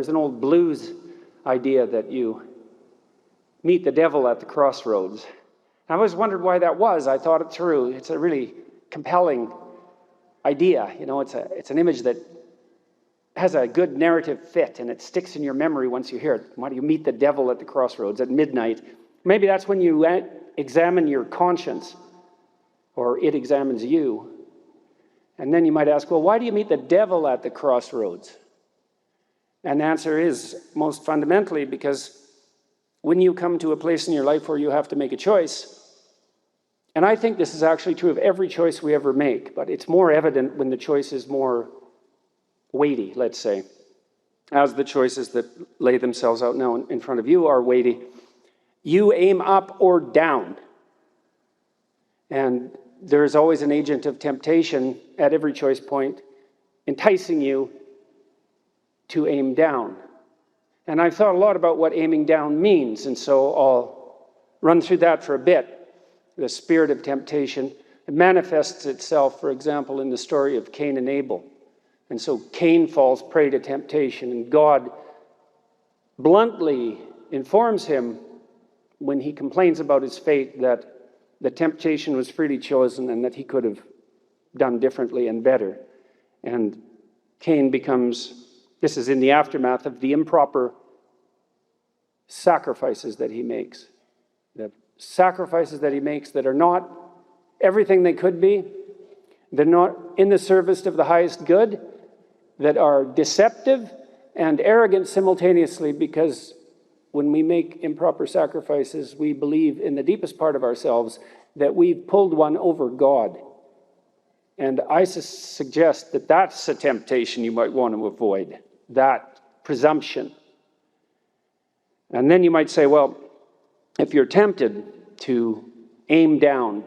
there's an old blues idea that you meet the devil at the crossroads. I always wondered why that was. I thought it through. It's a really compelling idea. It's an image that has a good narrative fit, and it sticks in your memory once you hear it. Why do you meet the devil at the crossroads at midnight? Maybe that's when you examine your conscience, or it examines you. And then you might ask, well, why do you meet the devil at the crossroads? And the answer is, most fundamentally, because when you come to a place in your life where you have to make a choice, and I think this is actually true of every choice we ever make, but it's more evident when the choice is more weighty, let's say, as the choices that lay themselves out now in front of you are weighty. You aim up or down. And there's always an agent of temptation at every choice point enticing you to aim down. And I've thought a lot about what aiming down means, and so I'll run through that for a bit. The spirit of temptation, it manifests itself, for example, in the story of Cain and Abel. And so Cain falls prey to temptation, and God bluntly informs him when he complains about his fate that the temptation was freely chosen and that he could have done differently and better. And Cain becomes, this is in the aftermath of the improper sacrifices that he makes. The sacrifices that he makes that are not everything they could be, they're not in the service of the highest good, that are deceptive and arrogant simultaneously, because when we make improper sacrifices, we believe in the deepest part of ourselves that we've pulled one over God. And I suggest that that's a temptation you might want to avoid, that presumption. And then you might say, well, if you're tempted to aim down,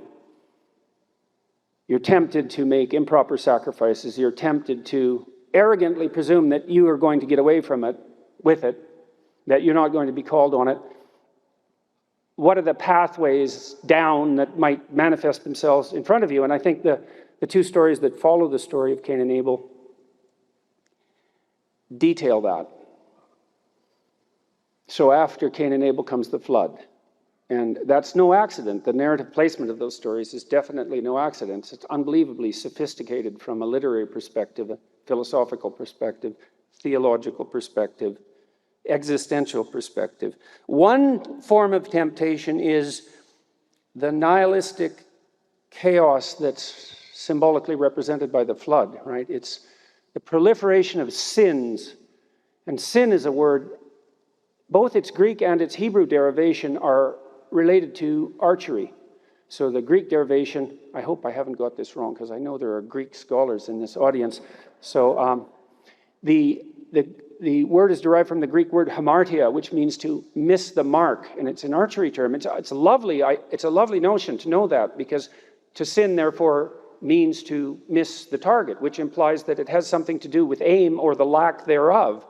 you're tempted to make improper sacrifices, you're tempted to arrogantly presume that you are going to get away from it, with it, that you're not going to be called on it. What are the pathways down that might manifest themselves in front of you? And I think the two stories that follow the story of Cain and Abel detail that. So after Cain and Abel comes the flood. And that's no accident. The narrative placement of those stories is definitely no accident. It's unbelievably sophisticated from a literary perspective, a philosophical perspective, theological perspective, existential perspective. One form of temptation is the nihilistic chaos that's symbolically represented by the flood, right? It's the proliferation of sins. And sin is a word, both its Greek and its Hebrew derivation are related to archery. So the Greek derivation, I hope I haven't got this wrong, because I know there are Greek scholars in this audience. So the word is derived from the Greek word hamartia, which means to miss the mark, and it's an archery term. It's a lovely notion to know that, because to sin, therefore, means to miss the target, which implies that it has something to do with aim or the lack thereof.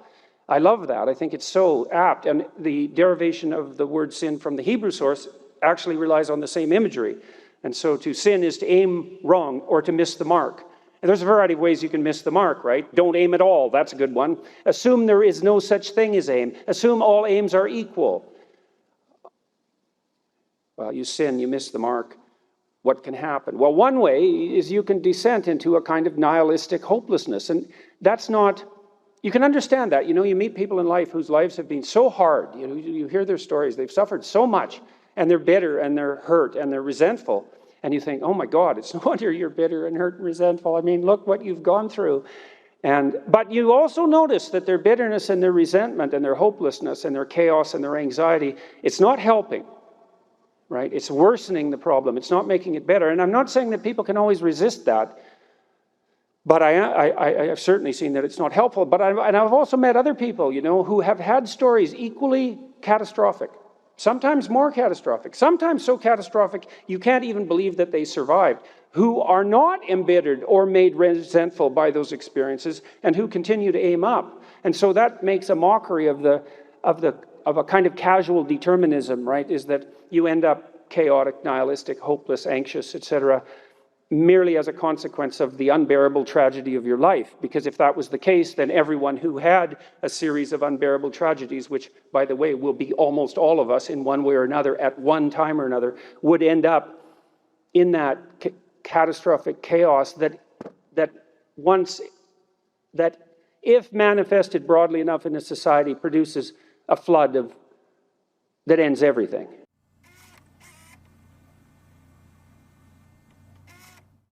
I love that. I think it's so apt. And the derivation of the word sin from the Hebrew source actually relies on the same imagery. And so to sin is to aim wrong or to miss the mark. And there's a variety of ways you can miss the mark, right? Don't aim at all. That's a good one. Assume there is no such thing as aim. Assume all aims are equal. Well, you sin, you miss the mark. What can happen? Well, one way is you can descend into a kind of nihilistic hopelessness. And that's not... You can understand that. You meet people in life whose lives have been so hard. You hear their stories. They've suffered so much, and they're bitter, and they're hurt, and they're resentful. And you think, oh my God, it's no wonder you're bitter and hurt and resentful. I mean, look what you've gone through. But you also notice that their bitterness and their resentment and their hopelessness and their chaos and their anxiety, it's not helping, right? It's worsening the problem. It's not making it better. And I'm not saying that people can always resist that. But I've certainly seen that it's not helpful. But I've also met other people, who have had stories equally catastrophic, sometimes more catastrophic, sometimes so catastrophic you can't even believe that they survived, who are not embittered or made resentful by those experiences, and who continue to aim up. And so that makes a mockery of a kind of casual determinism, right? Is that you end up chaotic, nihilistic, hopeless, anxious, etc. merely as a consequence of the unbearable tragedy of your life. Because if that was the case, then everyone who had a series of unbearable tragedies, which, by the way, will be almost all of us in one way or another at one time or another, would end up in that catastrophic chaos that if manifested broadly enough in a society produces a flood that ends everything.